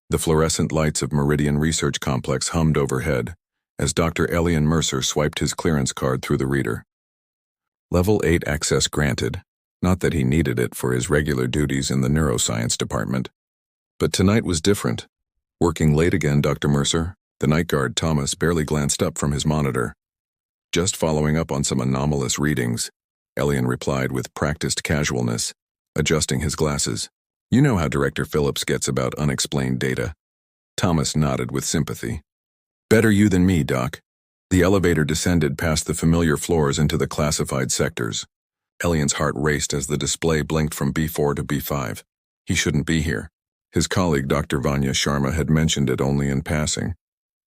The fluorescent lights of Meridian Research Complex hummed overhead as Dr. Elian Mercer swiped his clearance card through the reader. Level 8 access granted, not that he needed it for his regular duties in the neuroscience department. But tonight was different. Working late again, Dr. Mercer? The night guard, Thomas, barely glanced up from his monitor. Just following up on some anomalous readings, Elian replied with practiced casualness, adjusting his glasses. You know how Director Phillips gets about unexplained data. Thomas nodded with sympathy. Better you than me, Doc. The elevator descended past the familiar floors into the classified sectors. Elian's heart raced as the display blinked from B4 to B5. He shouldn't be here. His colleague, Dr. Vanya Sharma, had mentioned it only in passing.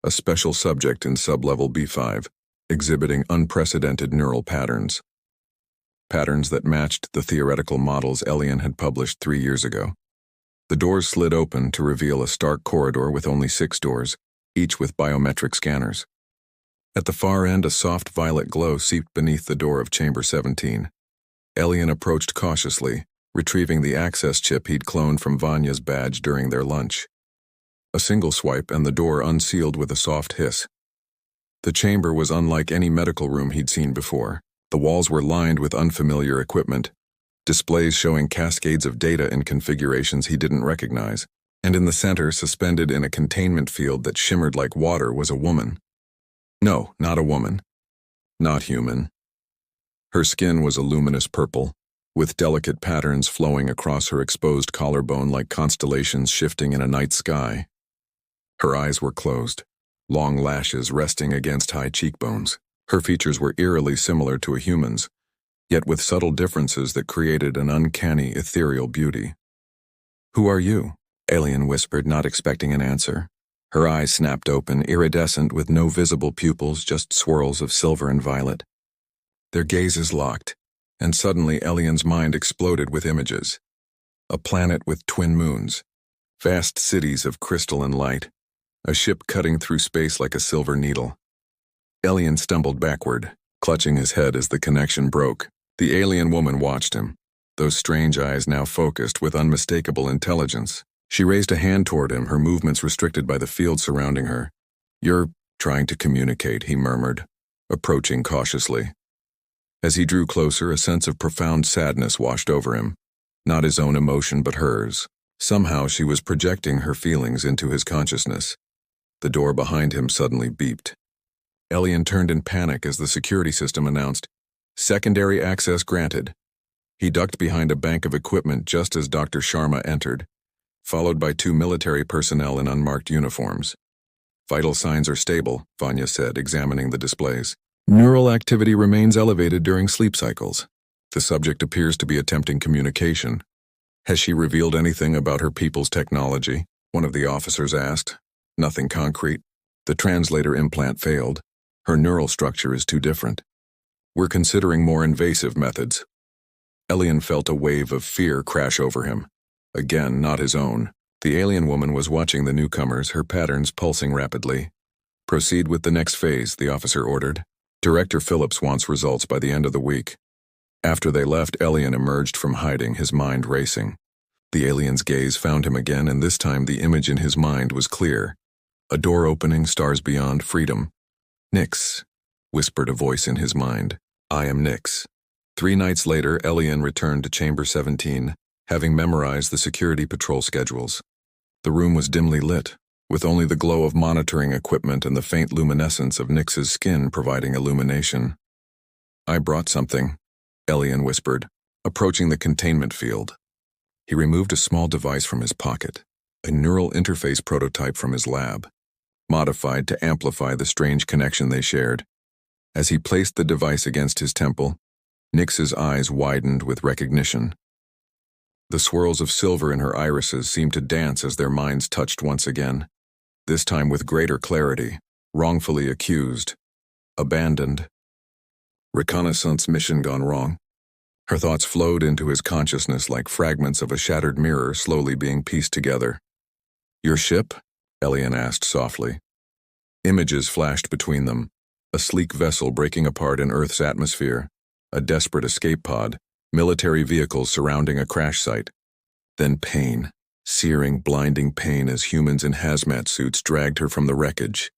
A special subject in sublevel B5, exhibiting unprecedented neural patterns. Patterns that matched the theoretical models Elian had published 3 years ago. The doors slid open to reveal a stark corridor with only 6 doors, each with biometric scanners. At the far end, a soft violet glow seeped beneath the door of Chamber 17. Elian approached cautiously, retrieving the access chip he'd cloned from Vanya's badge during their lunch. A single swipe and the door unsealed with a soft hiss. The chamber was unlike any medical room he'd seen before. The walls were lined with unfamiliar equipment, displays showing cascades of data in configurations he didn't recognize, and in the center, suspended in a containment field that shimmered like water, was a woman. No, not a woman. Not human. Her skin was a luminous purple, with delicate patterns flowing across her exposed collarbone like constellations shifting in a night sky. Her eyes were closed, long lashes resting against high cheekbones. Her features were eerily similar to a human's, yet with subtle differences that created an uncanny, ethereal beauty. "Who are you?" Elian whispered, not expecting an answer. Her eyes snapped open, iridescent with no visible pupils, just swirls of silver and violet. Their gazes locked, and suddenly Elian's mind exploded with images. A planet with twin moons, vast cities of crystalline light, a ship cutting through space like a silver needle. Elian stumbled backward, clutching his head as the connection broke. The alien woman watched him, those strange eyes now focused with unmistakable intelligence. She raised a hand toward him, her movements restricted by the field surrounding her. "You're trying to communicate," he murmured, approaching cautiously. As he drew closer, a sense of profound sadness washed over him. Not his own emotion, but hers. Somehow she was projecting her feelings into his consciousness. The door behind him suddenly beeped. Elian turned in panic as the security system announced, "Secondary access granted." He ducked behind a bank of equipment just as Dr. Sharma entered, followed by 2 military personnel in unmarked uniforms. "Vital signs are stable," Vanya said, examining the displays. "Neural activity remains elevated during sleep cycles. The subject appears to be attempting communication." "Has she revealed anything about her people's technology?" one of the officers asked. "Nothing concrete. The translator implant failed. Her neural structure is too different. We're considering more invasive methods." Elian felt a wave of fear crash over him. Again, not his own. The alien woman was watching the newcomers, her patterns pulsing rapidly. "Proceed with the next phase," the officer ordered. "Director Phillips wants results by the end of the week." After they left, Elian emerged from hiding, his mind racing. The alien's gaze found him again, and this time the image in his mind was clear. A door opening, stars beyond, freedom. "Nix," whispered a voice in his mind. "I am Nix." 3 nights later, Elian returned to Chamber 17, having memorized the security patrol schedules. The room was dimly lit, with only the glow of monitoring equipment and the faint luminescence of Nix's skin providing illumination. "I brought something," Elian whispered, approaching the containment field. He removed a small device from his pocket, a neural interface prototype from his lab, modified to amplify the strange connection they shared. As he placed the device against his temple, Nix's eyes widened with recognition. The swirls of silver in her irises seemed to dance as their minds touched once again, this time with greater clarity. Wrongfully accused. Abandoned. Reconnaissance mission gone wrong. Her thoughts flowed into his consciousness like fragments of a shattered mirror slowly being pieced together. "Your ship?" Elian asked softly. Images flashed between them. A sleek vessel breaking apart in Earth's atmosphere. A desperate escape pod. Military vehicles surrounding a crash site. Then pain. searing, blinding pain as humans in hazmat suits dragged her from the wreckage.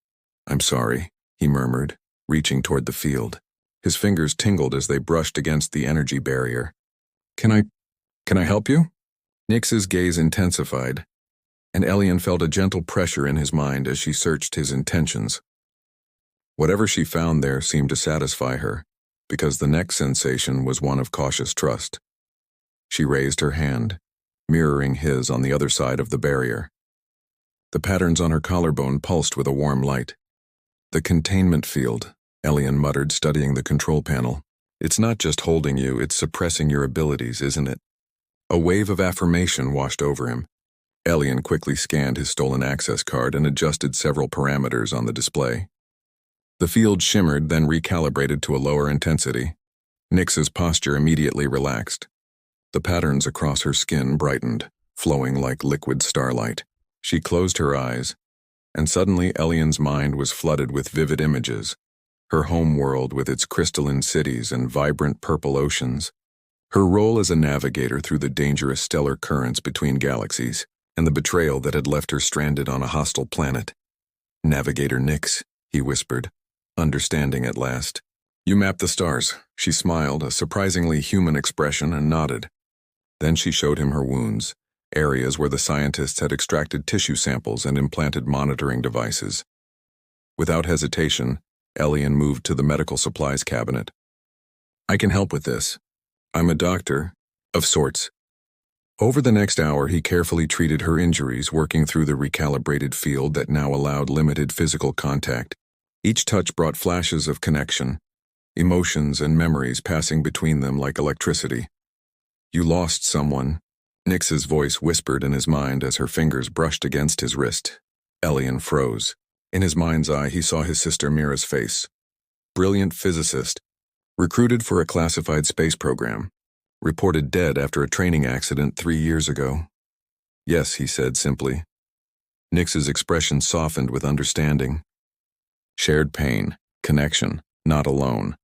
"I'm sorry," he murmured, reaching toward the field. His fingers tingled as they brushed against the energy barrier. Can I help you?" Nix's gaze intensified, and Elian felt a gentle pressure in his mind as she searched his intentions. Whatever she found there seemed to satisfy her, because the next sensation was one of cautious trust. She raised her hand, mirroring his on the other side of the barrier. The patterns on her collarbone pulsed with a warm light. "The containment field," Elian muttered, studying the control panel. "It's not just holding you, it's suppressing your abilities, isn't it?" A wave of affirmation washed over him. Elian quickly scanned his stolen access card and adjusted several parameters on the display. The field shimmered, then recalibrated to a lower intensity. Nix's posture immediately relaxed. The patterns across her skin brightened, flowing like liquid starlight. She closed her eyes, and suddenly Elian's mind was flooded with vivid images. Her home world with its crystalline cities and vibrant purple oceans. Her role as a navigator through the dangerous stellar currents between galaxies, and the betrayal that had left her stranded on a hostile planet. "Navigator Nix," he whispered, understanding at last. "You mapped the stars." She smiled, a surprisingly human expression, and nodded. Then she showed him her wounds, areas where the scientists had extracted tissue samples and implanted monitoring devices. Without hesitation, Elian moved to the medical supplies cabinet. "I can help with this. I'm a doctor, of sorts." Over the next hour, he carefully treated her injuries, working through the recalibrated field that now allowed limited physical contact. Each touch brought flashes of connection, emotions and memories passing between them like electricity. "You lost someone," Nix's voice whispered in his mind as her fingers brushed against his wrist. Elian froze. In his mind's eye, he saw his sister Mira's face. Brilliant physicist, recruited for a classified space program, reported dead after a training accident 3 years ago. "Yes," he said simply. Nix's expression softened with understanding. Shared pain, connection, not alone.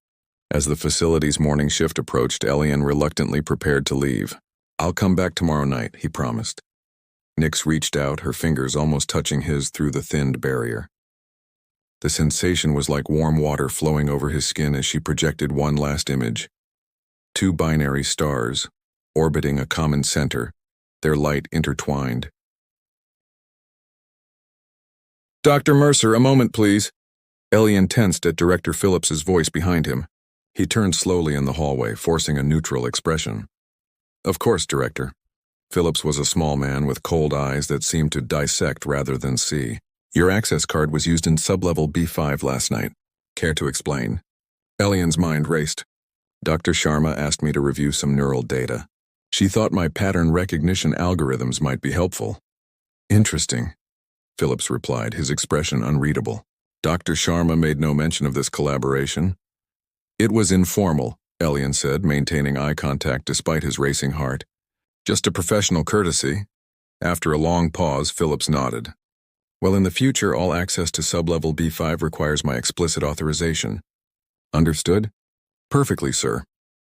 As the facility's morning shift approached, Elian reluctantly prepared to leave. "I'll come back tomorrow night," he promised. Nix reached out, her fingers almost touching his through the thinned barrier. The sensation was like warm water flowing over his skin as she projected one last image. 2 binary stars, orbiting a common center, their light intertwined. "Dr. Mercer, a moment, please." Elian tensed at Director Phillips's voice behind him. He turned slowly in the hallway, forcing a neutral expression. "Of course, Director." Phillips was a small man with cold eyes that seemed to dissect rather than see. "Your access card was used in sublevel B5 last night. Care to explain?" Elian's mind raced. "Dr. Sharma asked me to review some neural data. She thought my pattern recognition algorithms might be helpful." "Interesting," Phillips replied, his expression unreadable. "Dr. Sharma made no mention of this collaboration." "It was informal," Elian said, maintaining eye contact despite his racing heart. "Just a professional courtesy." After a long pause, Phillips nodded. "Well, in the future, all access to sublevel B5 requires my explicit authorization." "Understood?" "Perfectly, sir."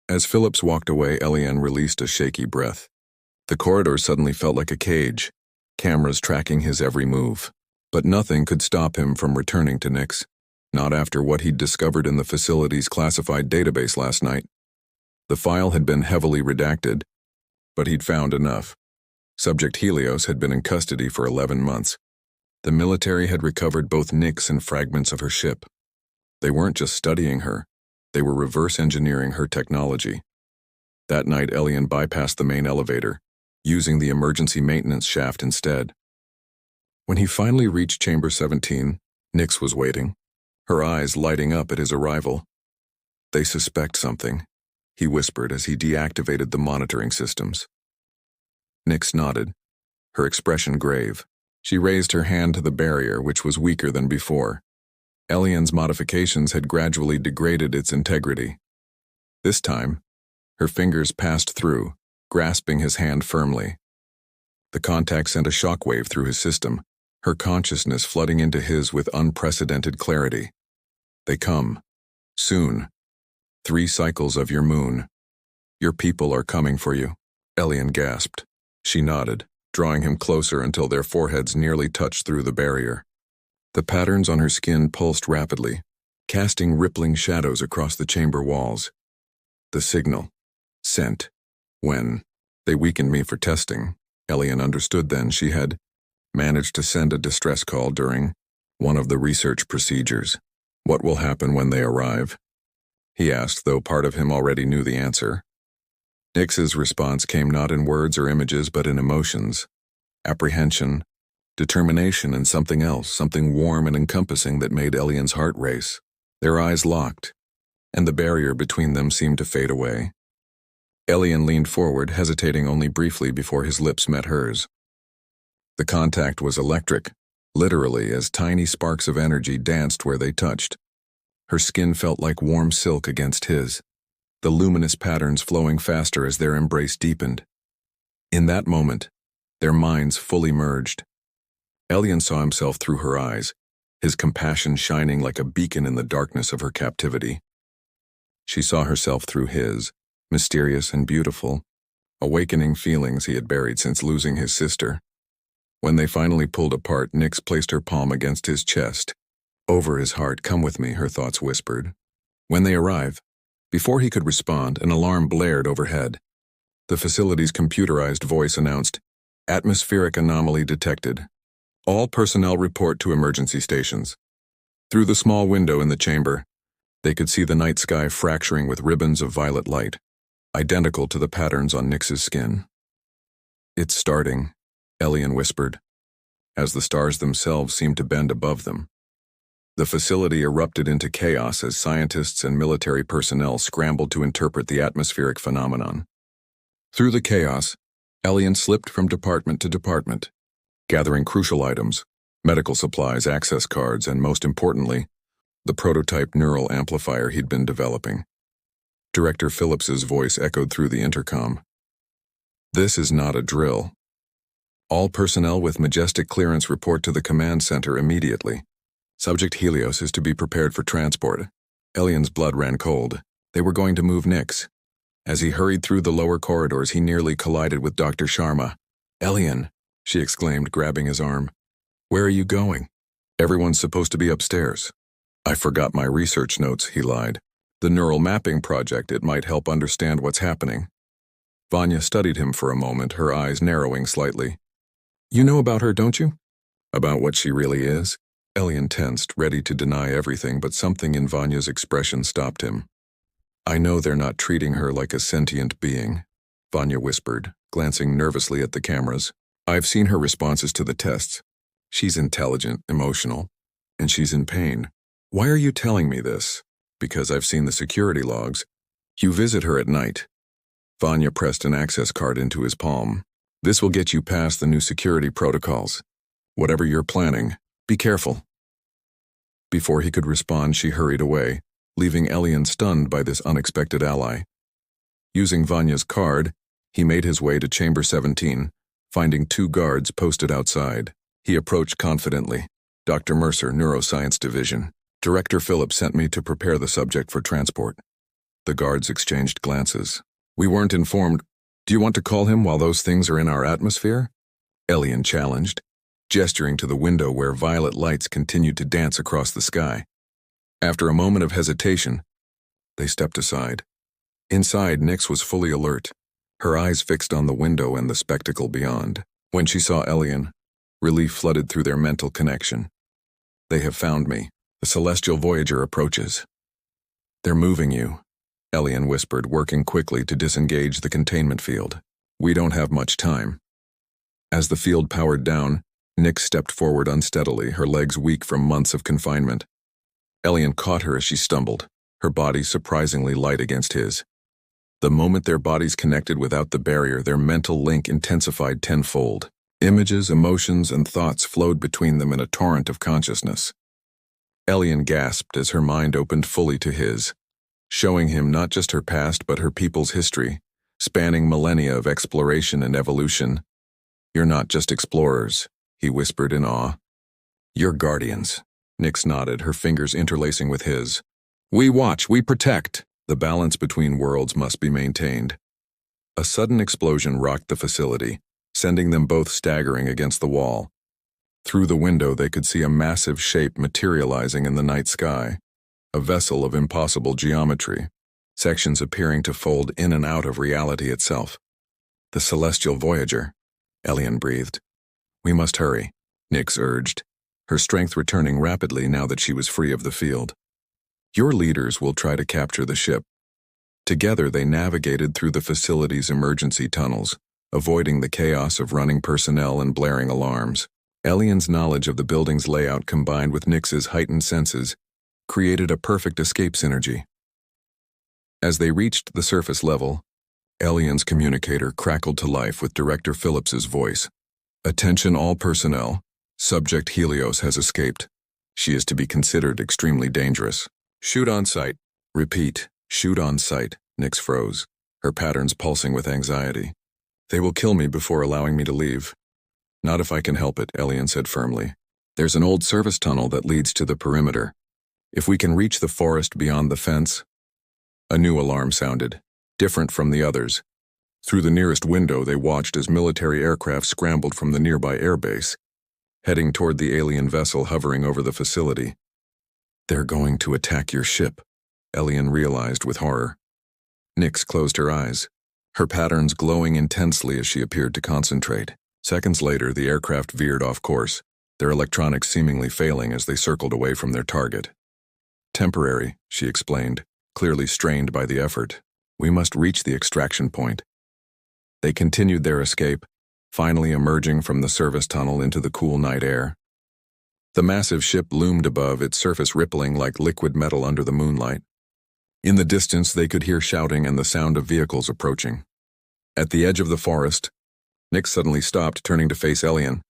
As Phillips walked away, Elian released a shaky breath. The corridor suddenly felt like a cage, cameras tracking his every move. But nothing could stop him from returning to Nix. Not after what he'd discovered in the facility's classified database last night. The file had been heavily redacted, but he'd found enough. Subject Helios had been in custody for 11 months. The military had recovered both Nix and fragments of her ship. They weren't just studying her, they were reverse engineering her technology. That night, Elian bypassed the main elevator, using the emergency maintenance shaft instead. When he finally reached Chamber 17, Nix was waiting, her eyes lighting up at his arrival. "They suspect something," he whispered as he deactivated the monitoring systems. Nix nodded, her expression grave. She raised her hand to the barrier, which was weaker than before. Elian's modifications had gradually degraded its integrity. This time, her fingers passed through, grasping his hand firmly. The contact sent a shockwave through his system, her consciousness flooding into his with unprecedented clarity. "They come. Soon. 3 cycles of your moon. Your people are coming for you." Elian gasped. She nodded. drawing him closer until their foreheads nearly touched through the barrier. The patterns on her skin pulsed rapidly, casting rippling shadows across the chamber walls. The signal. Sent. When they weakened me for testing, Elian understood then she had managed to send a distress call during one of the research procedures. What will happen when they arrive? He asked, though part of him already knew the answer. Nix's response came not in words or images but in emotions. Apprehension, determination, and something else, something warm and encompassing that made Elian's heart race. Their eyes locked, and the barrier between them seemed to fade away. Elian leaned forward, hesitating only briefly before his lips met hers. The contact was electric, literally, as tiny sparks of energy danced where they touched. Her skin felt like warm silk against his, the luminous patterns flowing faster as their embrace deepened. In that moment, their minds fully merged. Elian saw himself through her eyes, his compassion shining like a beacon in the darkness of her captivity. She saw herself through his, mysterious and beautiful, awakening feelings he had buried since losing his sister. When they finally pulled apart, Nix placed her palm against his chest. Over his heart. Come with me, her thoughts whispered. When they arrive, before he could respond, an alarm blared overhead. The facility's computerized voice announced, "Atmospheric anomaly detected. All personnel report to emergency stations." Through the small window in the chamber, they could see the night sky fracturing with ribbons of violet light, identical to the patterns on Nix's skin. "It's starting," Elian whispered, as the stars themselves seemed to bend above them. The facility erupted into chaos as scientists and military personnel scrambled to interpret the atmospheric phenomenon. Through the chaos, Elian slipped from department to department, gathering crucial items, medical supplies, access cards, and most importantly, the prototype neural amplifier he'd been developing. Director Phillips's voice echoed through the intercom. "This is not a drill. All personnel with majestic clearance report to the command center immediately. Subject Helios is to be prepared for transport." Elian's blood ran cold. They were going to move Nix. As he hurried through the lower corridors, he nearly collided with Dr. Sharma. "Elian," she exclaimed, grabbing his arm. "Where are you going?" "Everyone's supposed to be upstairs." "I forgot my research notes," he lied. "The neural mapping project, it might help understand what's happening." Vanya studied him for a moment, her eyes narrowing slightly. "You know about her, don't you?" "About what she really is?" Elian tensed, ready to deny everything, but something in Vanya's expression stopped him. "I know they're not treating her like a sentient being," Vanya whispered, glancing nervously at the cameras. "I've seen her responses to the tests. She's intelligent, emotional, and she's in pain." "Why are you telling me this?" "Because I've seen the security logs. You visit her at night." Vanya pressed an access card into his palm. "This will get you past the new security protocols. Whatever you're planning, be careful." Before he could respond, she hurried away, leaving Elian stunned by this unexpected ally. Using Vanya's card, he made his way to Chamber 17, finding 2 guards posted outside. He approached confidently. "Dr. Mercer, Neuroscience Division. Director Phillips sent me to prepare the subject for transport." The guards exchanged glances. "We weren't informed. Do you want to call him while those things are in our atmosphere?" Elian challenged, gesturing to the window where violet lights continued to dance across the sky. After a moment of hesitation, they stepped aside. Inside, Nix was fully alert, her eyes fixed on the window and the spectacle beyond. When she saw Elian, relief flooded through their mental connection. "They have found me. The celestial voyager approaches." "They're moving you," Elian whispered, working quickly to disengage the containment field. "We don't have much time." As the field powered down, Nix stepped forward unsteadily, her legs weak from months of confinement. Elian caught her as she stumbled, her body surprisingly light against his. The moment their bodies connected without the barrier, their mental link intensified tenfold. Images, emotions, and thoughts flowed between them in a torrent of consciousness. Elian gasped as her mind opened fully to his, showing him not just her past but her people's history, spanning millennia of exploration and evolution. "You're not just explorers," he whispered in awe. "You're guardians." Nix nodded, her fingers interlacing with his. "We watch, we protect." The balance between worlds must be maintained. A sudden explosion rocked the facility, sending them both staggering against the wall. Through the window, they could see a massive shape materializing in the night sky, a vessel of impossible geometry, sections appearing to fold in and out of reality itself. The celestial voyager, Elian breathed. We must hurry, Nyx urged, her strength returning rapidly now that she was free of the field. Your leaders will try to capture the ship. Together they navigated through the facility's emergency tunnels, avoiding the chaos of running personnel and blaring alarms. Elian's knowledge of the building's layout combined with Nyx's heightened senses created a perfect escape synergy. As they reached the surface level, Elian's communicator crackled to life with Director Phillips's voice. Attention all personnel. Subject Helios has escaped. She is to be considered extremely dangerous. Shoot on sight. Repeat, shoot on sight. Nyx froze, her patterns pulsing with anxiety. They will kill me before allowing me to leave. Not if I can help it, Elian said firmly. There's an old service tunnel that leads to the perimeter. If we can reach the forest beyond the fence. A new alarm sounded, different from the others. Through the nearest window, they watched as military aircraft scrambled from the nearby airbase, heading toward the alien vessel hovering over the facility. They're going to attack your ship, Elian realized with horror. Nyx closed her eyes, her patterns glowing intensely as she appeared to concentrate. Seconds later, the aircraft veered off course, their electronics seemingly failing as they circled away from their target. Temporary, she explained, clearly strained by the effort. We must reach the extraction point. They continued their escape, finally emerging from the service tunnel into the cool night air. The massive ship loomed above, its surface rippling like liquid metal under the moonlight. In the distance, they could hear shouting and the sound of vehicles approaching. At the edge of the forest, Nyx suddenly stopped, turning to face Elian.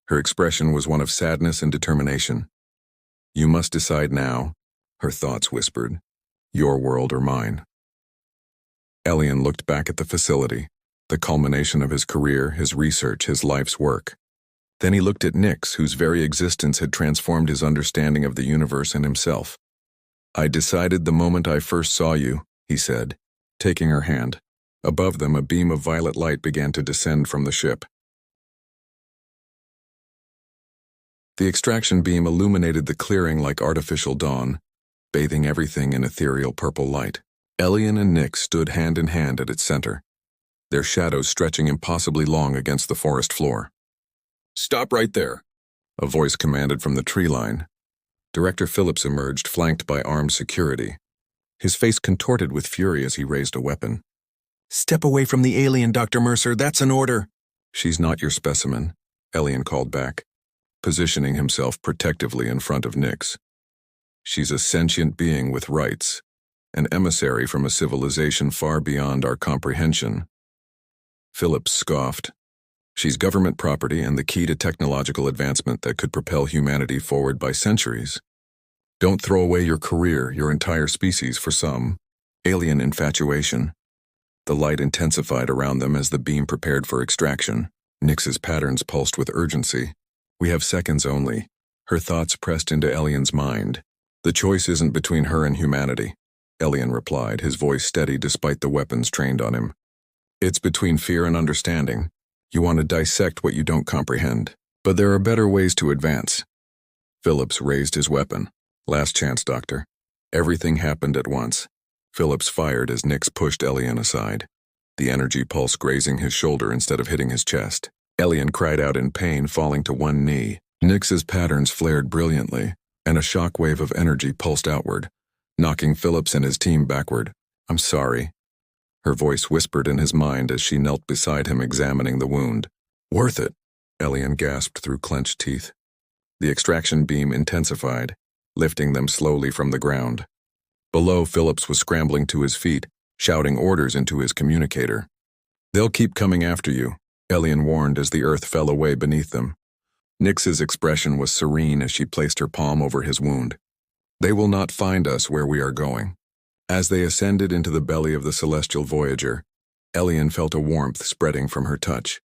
Her expression was one of sadness and determination. You must decide now, her thoughts whispered. Your world or mine. Elian looked back at the facility, the culmination of his career, his research, his life's work. Then he looked at Nyx, whose very existence had transformed his understanding of the universe and himself. I decided the moment I first saw you, he said, taking her hand. Above them, a beam of violet light began to descend from the ship. The extraction beam illuminated the clearing like artificial dawn, bathing everything in ethereal purple light. Elian and Nyx stood hand in hand at its center, their shadows stretching impossibly long against the forest floor. Stop right there, a voice commanded from the tree line. Director Phillips emerged, flanked by armed security. His face contorted with fury as he raised a weapon. Step away from the alien, Dr. Mercer, that's an order. She's not your specimen, Elian called back, positioning himself protectively in front of Nyx. She's a sentient being with rights, an emissary from a civilization far beyond our comprehension. Phillips scoffed. She's government property and the key to technological advancement that could propel humanity forward by centuries. Don't throw away your career, your entire species, for some alien infatuation. The light intensified around them as the beam prepared for extraction. Nyx's patterns pulsed with urgency. We have seconds only. Her thoughts pressed into Elian's mind. The choice isn't between her and humanity, Elian replied, his voice steady despite the weapons trained on him. It's between fear and understanding. You want to dissect what you don't comprehend. But there are better ways to advance. Phillips raised his weapon. Last chance, Doctor. Everything happened at once. Phillips fired as Nyx pushed Elian aside, the energy pulse grazing his shoulder instead of hitting his chest. Elian cried out in pain, falling to one knee. Nyx's patterns flared brilliantly, and a shockwave of energy pulsed outward, knocking Phillips and his team backward. I'm sorry, her voice whispered in his mind as she knelt beside him examining the wound. Worth it, Elian gasped through clenched teeth. The extraction beam intensified, lifting them slowly from the ground. Below, Phillips was scrambling to his feet, shouting orders into his communicator. They'll keep coming after you, Elian warned as the earth fell away beneath them. Nyx's expression was serene as she placed her palm over his wound. They will not find us where we are going. As they ascended into the belly of the celestial voyager, Elian felt a warmth spreading from her touch.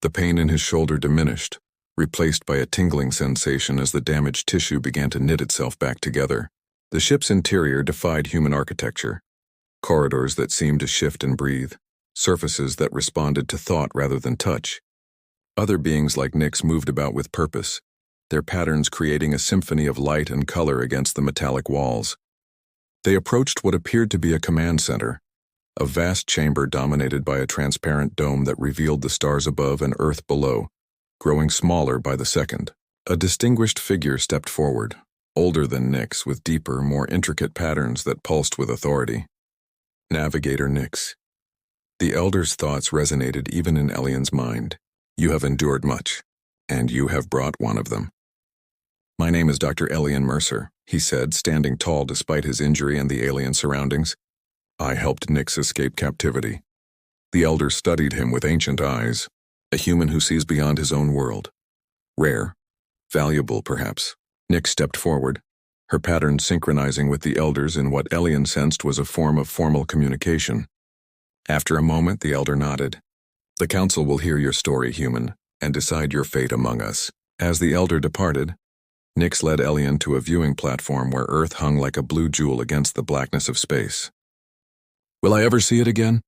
The pain in his shoulder diminished, replaced by a tingling sensation as the damaged tissue began to knit itself back together. The ship's interior defied human architecture. Corridors that seemed to shift and breathe, surfaces that responded to thought rather than touch. Other beings like Nyx moved about with purpose, their patterns creating a symphony of light and color against the metallic walls. They approached what appeared to be a command center, a vast chamber dominated by a transparent dome that revealed the stars above and Earth below, growing smaller by the second. A distinguished figure stepped forward, older than Nyx, with deeper, more intricate patterns that pulsed with authority. Navigator Nyx. The Elder's thoughts resonated even in Elian's mind. You have endured much, and you have brought one of them. My name is Dr. Elian Mercer, he said, standing tall despite his injury and the alien surroundings. I helped Nyx escape captivity. The Elder studied him with ancient eyes, a human who sees beyond his own world. Rare, valuable perhaps. Nyx stepped forward, her pattern synchronizing with the Elder's in what Elian sensed was a form of formal communication. After a moment, the Elder nodded. The Council will hear your story, human, and decide your fate among us. As the Elder departed, Nyx led Elian to a viewing platform where Earth hung like a blue jewel against the blackness of space. Will I ever see it again?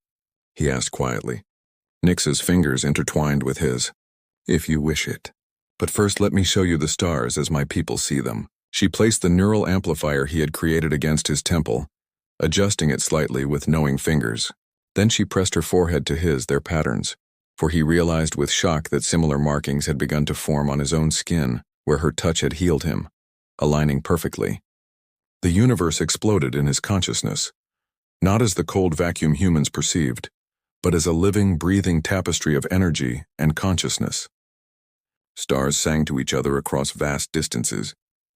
He asked quietly. Nyx's fingers intertwined with his. If you wish it. But first let me show you the stars as my people see them. She placed the neural amplifier he had created against his temple, adjusting it slightly with knowing fingers. Then she pressed her forehead to his, their patterns, for he realized with shock that similar markings had begun to form on his own skin, where her touch had healed him, aligning perfectly. The universe exploded in his consciousness, not as the cold vacuum humans perceived, but as a living, breathing tapestry of energy and consciousness. Stars sang to each other across vast distances.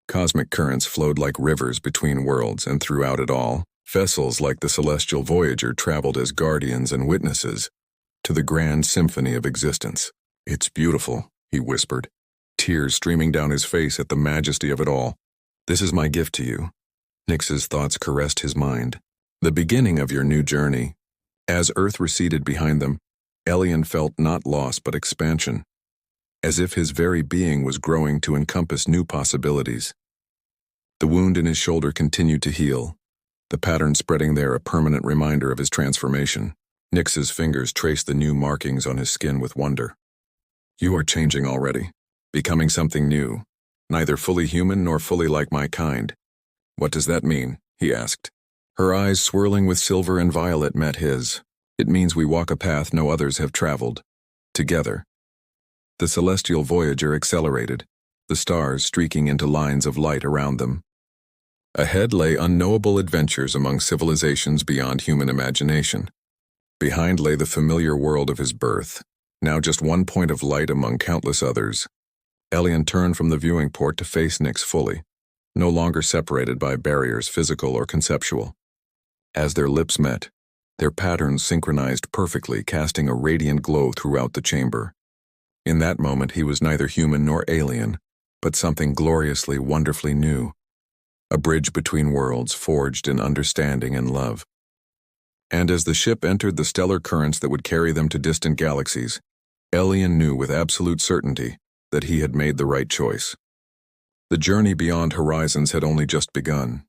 Cosmic currents flowed like rivers between worlds, and throughout it all, vessels like the celestial Voyager traveled as guardians and witnesses to the grand symphony of existence. It's beautiful, he whispered, tears streaming down his face at the majesty of it all. This is my gift to you. Nyx's thoughts caressed his mind. The beginning of your new journey. As Earth receded behind them, Elian felt not loss but expansion, as if his very being was growing to encompass new possibilities. The wound in his shoulder continued to heal, the pattern spreading there a permanent reminder of his transformation. Nyx's fingers traced the new markings on his skin with wonder. You are changing already, becoming something new, neither fully human nor fully like my kind. What does that mean? He asked. Her eyes swirling with silver and violet met his. It means we walk a path no others have traveled. Together. The celestial Voyager accelerated, the stars streaking into lines of light around them. Ahead lay unknowable adventures among civilizations beyond human imagination. Behind lay the familiar world of his birth, now just one point of light among countless others. Elian turned from the viewing port to face Nyx fully, no longer separated by barriers physical or conceptual. As their lips met, their patterns synchronized perfectly, casting a radiant glow throughout the chamber. In that moment he was neither human nor alien, but something gloriously, wonderfully new. A bridge between worlds forged in understanding and love. And as the ship entered the stellar currents that would carry them to distant galaxies, Elian knew with absolute certainty that he had made the right choice. The journey beyond horizons had only just begun.